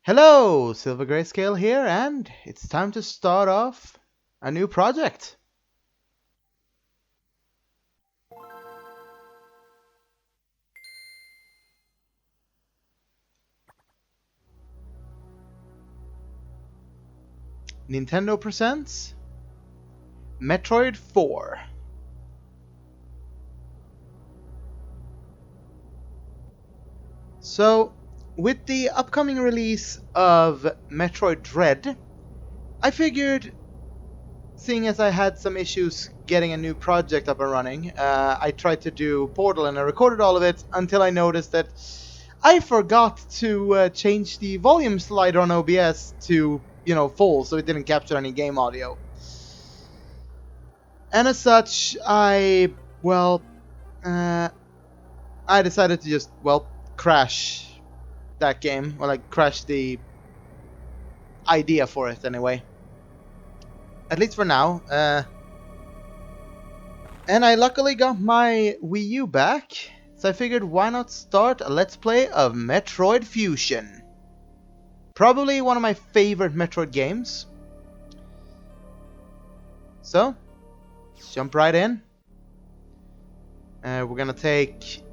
Hello, Silver Greyscale here, and it's time to start off a new project. Nintendo presents Metroid 4. So, with the upcoming release of Metroid Dread, I figured, seeing as I had some issues getting a new project up and running, I tried to do Portal and I recorded all of it until I noticed that I forgot to change the volume slider on OBS to, full, so it didn't capture any game audio. And as such, uh, I decided to just, crash that game, or like crash the idea for it anyway. At least for now. And I luckily got my Wii U back, so I figured why not start a Let's Play of Metroid Fusion. Probably one of my favorite Metroid games. So, let's jump right in. We're gonna take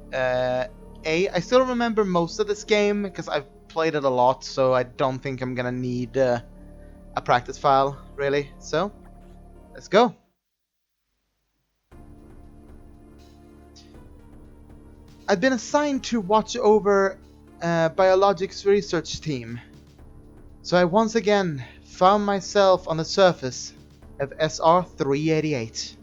I still remember most of this game because I've played it a lot, so I don't think I'm gonna need a practice file, really. So, let's go. I've been assigned to watch over Biologics research team, so I once again found myself on the surface of SR-388.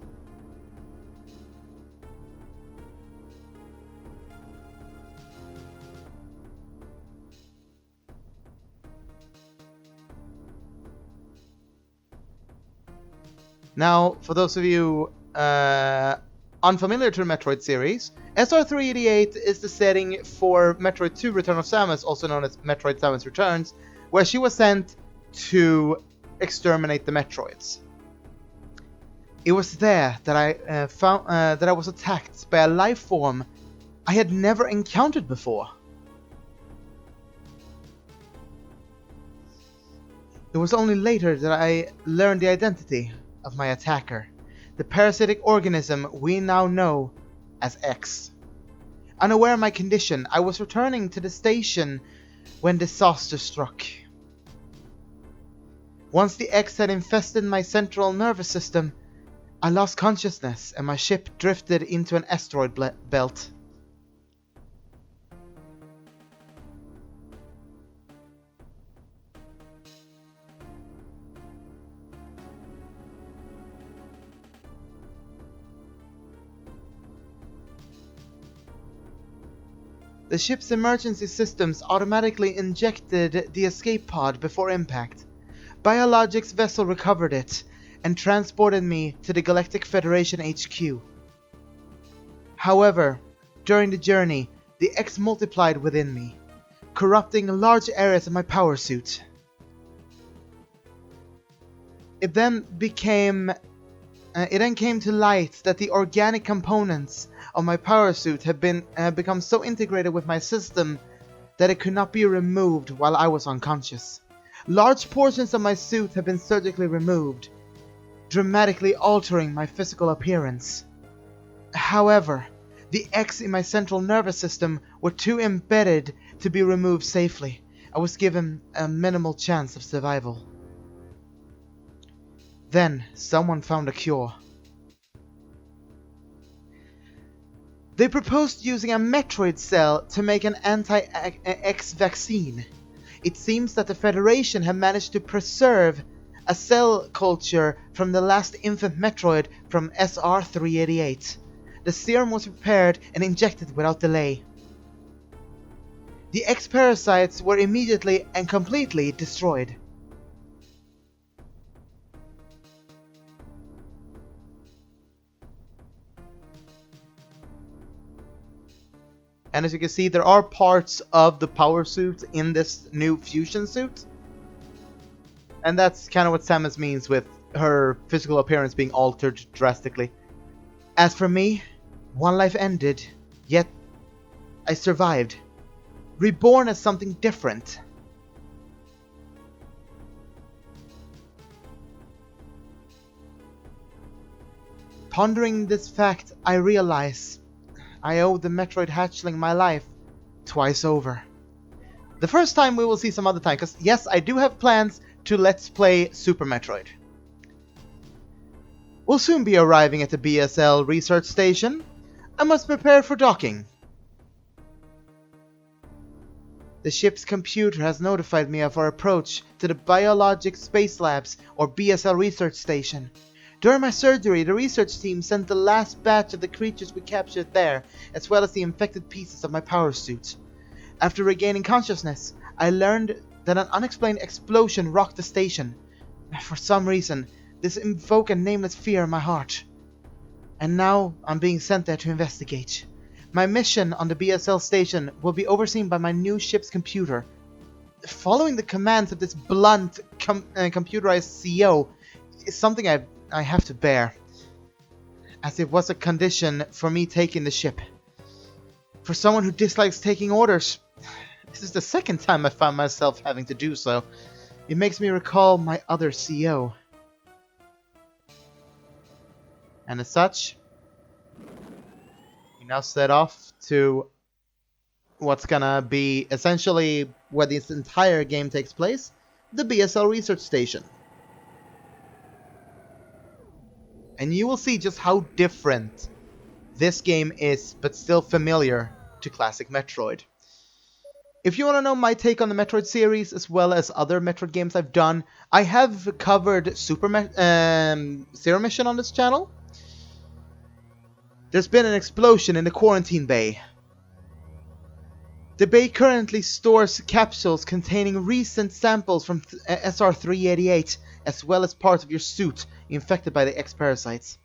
Now, for those of you unfamiliar to the Metroid series, SR-388 is the setting for Metroid 2 Return of Samus, also known as Metroid Samus Returns, where she was sent to exterminate the Metroids. It was there that I found that I was attacked by a life form I had never encountered before. It was only later that I learned the identity of my attacker, the parasitic organism we now know as X. Unaware of my condition, I was returning to the station when disaster struck. Once the X had infested my central nervous system, I lost consciousness and my ship drifted into an asteroid belt. The ship's emergency systems automatically injected the escape pod before impact. Biologics vessel recovered it and transported me to the Galactic Federation HQ. However, during the journey, the X multiplied within me, corrupting large areas of my power suit. It then came to light that the organic components of my power suit had become so integrated with my system that it could not be removed while I was unconscious. Large portions of my suit had been surgically removed, dramatically altering my physical appearance. However, the X in my central nervous system were too embedded to be removed safely. I was given a minimal chance of survival. Then, someone found a cure. They proposed using a Metroid cell to make an anti-X vaccine. It seems that the Federation had managed to preserve a cell culture from the last infant Metroid from SR-388. The serum was prepared and injected without delay. The X parasites were immediately and completely destroyed. And as you can see, there are parts of the power suit in this new fusion suit. And that's kind of what Samus means with her physical appearance being altered drastically. As for me, one life ended, yet I survived. Reborn as something different. Pondering this fact, I realize I owe the Metroid hatchling my life twice over. The first time we will see some other time, because yes, I do have plans to Let's Play Super Metroid. We'll soon be arriving at the BSL research station. I must prepare for docking. The ship's computer has notified me of our approach to the Biologic Space Labs, or BSL research station. During my surgery, the research team sent the last batch of the creatures we captured there, as well as the infected pieces of my power suit. After regaining consciousness, I learned that an unexplained explosion rocked the station. For some reason, this invoked a nameless fear in my heart. And now I'm being sent there to investigate. My mission on the BSL station will be overseen by my new ship's computer. Following the commands of this blunt, computerized CEO is something I have to bear, as it was a condition for me taking the ship. For someone who dislikes taking orders, this is the second time I found myself having to do so. It makes me recall my other CEO. And as such, we now set off to what's gonna be essentially where this entire game takes place, the BSL research station. And you will see just how different this game is, but still familiar to classic Metroid. If you want to know my take on the Metroid series, as well as other Metroid games I've done, I have covered Zero Mission on this channel. There's been an explosion in the quarantine bay. The bay currently stores capsules containing recent samples from SR-388, as well as parts of your suit infected by the X-parasites.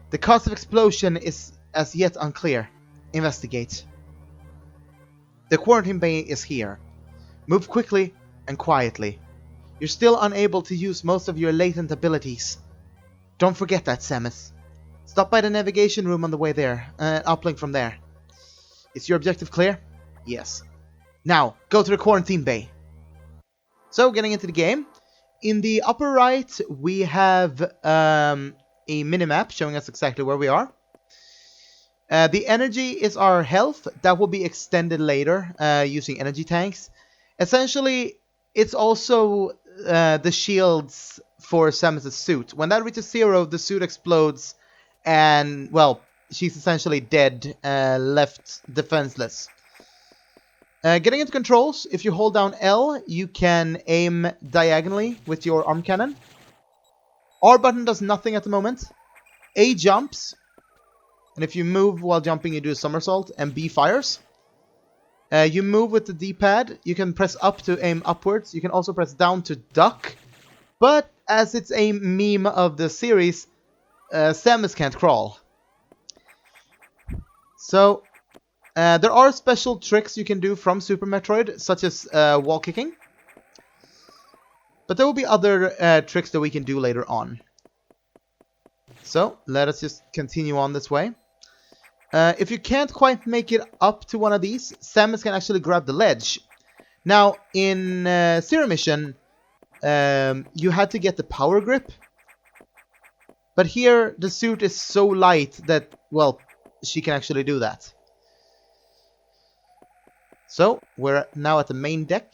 The cause of explosion is as yet unclear. Investigate. The quarantine bay is here. Move quickly and quietly. You're still unable to use most of your latent abilities. Don't forget that, Samus. Stop by the navigation room on the way there. Uplink from there. Is your objective clear? Yes. Now, go to the quarantine bay. So, getting into the game. In the upper right, we have a minimap showing us exactly where we are. The energy is our health. That will be extended later using energy tanks. Essentially, it's also the shields for Samus' suit. When that reaches 0, the suit explodes and, well, she's essentially dead, left defenseless. Getting into controls, if you hold down L, you can aim diagonally with your arm cannon. R button does nothing at the moment. A jumps, and if you move while jumping, you do a somersault, and B fires. You move with the D-pad. You can press up to aim upwards. You can also press down to duck. But as it's a meme of the series, Samus can't crawl. So, there are special tricks you can do from Super Metroid, such as wall kicking. But there will be other tricks that we can do later on. So, let us just continue on this way. If you can't quite make it up to one of these, Samus can actually grab the ledge. Now, in Zero Mission, you had to get the power grip. But here, the suit is so light that, well, she can actually do that. So, we're now at the main deck.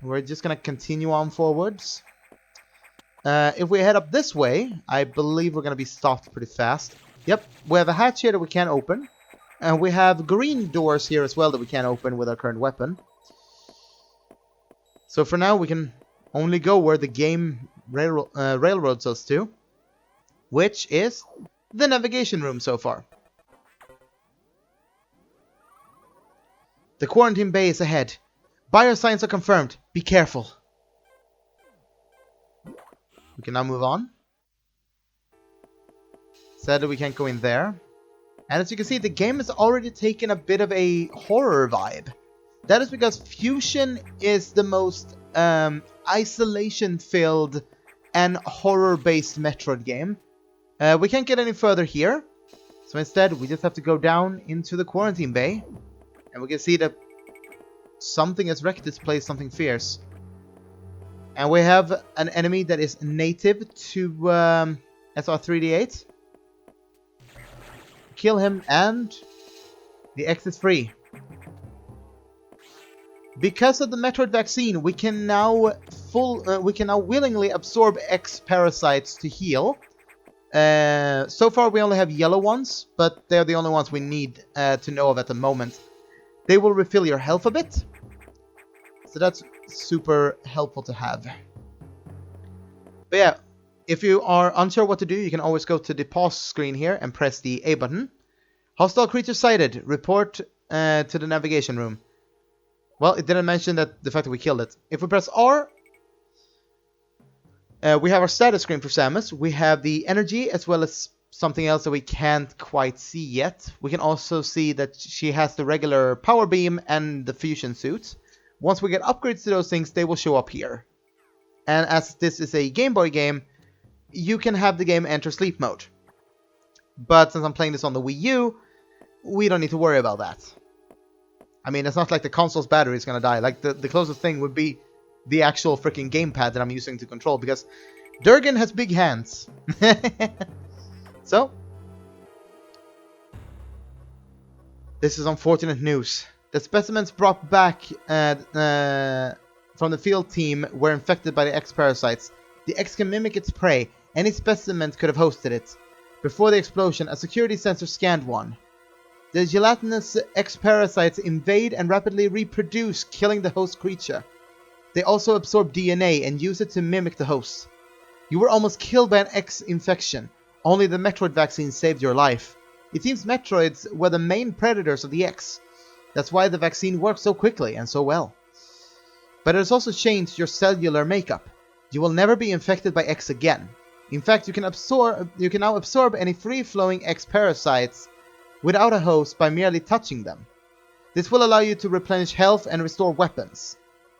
We're just going to continue on forwards. If we head up this way, I believe we're going to be stopped pretty fast. Yep, we have a hatch here that we can't open. And we have green doors here as well that we can't open with our current weapon. So for now, we can only go where the game railroads us to. Which is the navigation room so far. The quarantine bay is ahead. Biosigns are confirmed. Be careful. We can now move on. Sadly, we can't go in there. And as you can see, the game has already taken a bit of a horror vibe. That is because Fusion is the most isolation-filled and horror-based Metroid game. We can't get any further here. So instead, we just have to go down into the quarantine bay. And we can see that something has wrecked this place, something fierce. And we have an enemy that is native to SR-388. kill him, and the X is free. Because of the Metroid vaccine, we can now willingly absorb X parasites to heal. So far we only have yellow ones, but they're the only ones we need to know of at the moment. They will refill your health a bit, so that's super helpful to have. But yeah, if you are unsure what to do, you can always go to the pause screen here and press the A button. Hostile creature sighted. Report to the navigation room. Well, it didn't mention that the fact that we killed it. If we press R, we have our status screen for Samus. We have the energy as well as something else that we can't quite see yet. We can also see that she has the regular power beam and the fusion suit. Once we get upgrades to those things, they will show up here. And as this is a Game Boy game, you can have the game enter sleep mode. But since I'm playing this on the Wii U, we don't need to worry about that. I mean, it's not like the console's battery is going to die. Like, the closest thing would be the actual freaking gamepad that I'm using to control, because Durgan has big hands. So, this is unfortunate news. The specimens brought back from the field team were infected by the X parasites. The X can mimic its prey. Any specimen could have hosted it. Before the explosion, a security sensor scanned one. The gelatinous X parasites invade and rapidly reproduce, killing the host creature. They also absorb DNA and use it to mimic the host. You were almost killed by an X infection. Only the Metroid vaccine saved your life. It seems Metroids were the main predators of the X. That's why the vaccine worked so quickly and so well. But it has also changed your cellular makeup. You will never be infected by X again. In fact, you can now absorb any free-flowing X parasites without a host by merely touching them. This will allow you to replenish health and restore weapons.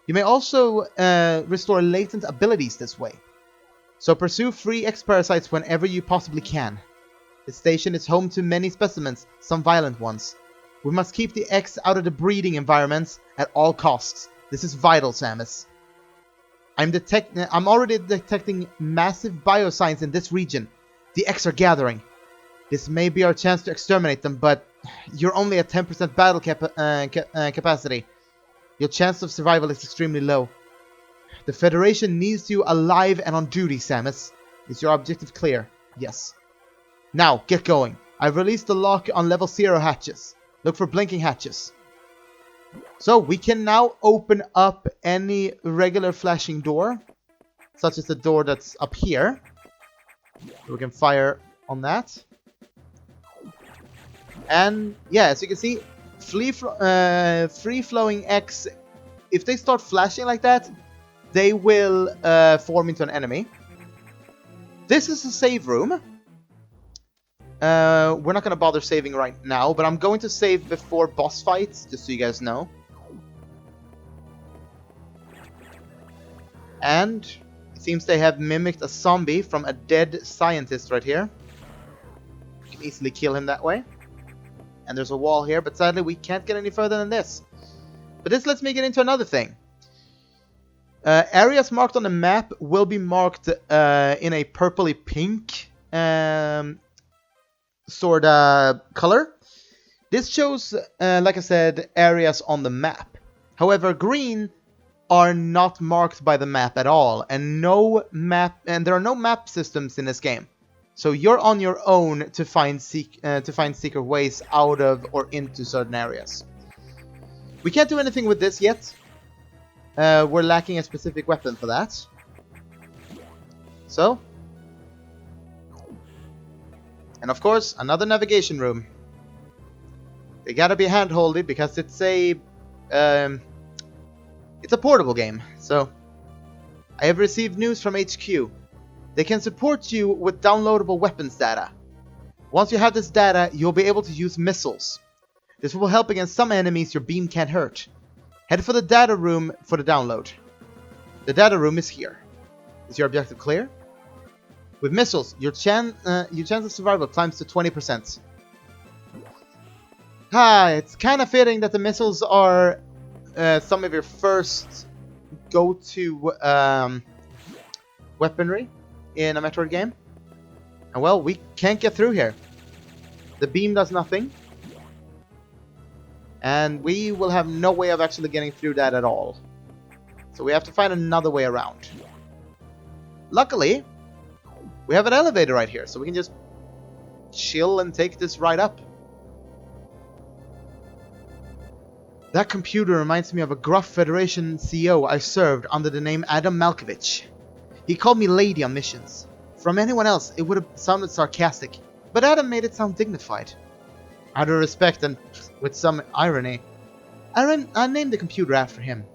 You may also restore latent abilities this way. So pursue free X parasites whenever you possibly can. The station is home to many specimens, some violent ones. We must keep the X out of the breeding environments at all costs. This is vital, Samus. I'm already detecting massive biosigns in this region. The X are gathering. This may be our chance to exterminate them, but you're only at 10% battle capacity. Your chance of survival is extremely low. The Federation needs you alive and on duty, Samus. Is your objective clear? Yes. Now, get going. I've released the lock on level 0 hatches. Look for blinking hatches. So, we can now open up any regular flashing door, such as the door that's up here. We can fire on that. And, yeah, as you can see, free-flowing X, if they start flashing like that, they will form into an enemy. This is a save room. We're not going to bother saving right now, but I'm going to save before boss fights, just so you guys know. And it seems they have mimicked a zombie from a dead scientist right here. You can easily kill him that way. And there's a wall here, but sadly we can't get any further than this. But this lets me get into another thing. Areas marked on the map will be marked in a purpley pink sort of color. This shows, like I said, areas on the map. However, green are not marked by the map at all, and there are no map systems in this game. So you're on your own to find secret ways out of or into certain areas. We can't do anything with this yet. We're lacking a specific weapon for that. So, and of course, another navigation room. They gotta be hand-holdy because it's a portable game. So, I have received news from HQ. They can support you with downloadable weapons data. Once you have this data, you'll be able to use missiles. This will help against some enemies your beam can't hurt. Head for the data room for the download. The data room is here. Is your objective clear? With missiles, your chance of survival climbs to 20%. It's kind of fitting that the missiles are some of your first go-to weaponry in a Metroid game. And well, we can't get through here. The beam does nothing. And we will have no way of actually getting through that at all. So we have to find another way around. Luckily, we have an elevator right here, so we can just chill and take this right up. That computer reminds me of a gruff Federation CEO I served under the name Adam Malkovich. He called me lady on missions. From anyone else, it would have sounded sarcastic, but Adam made it sound dignified. Out of respect and with some irony, I named the computer after him.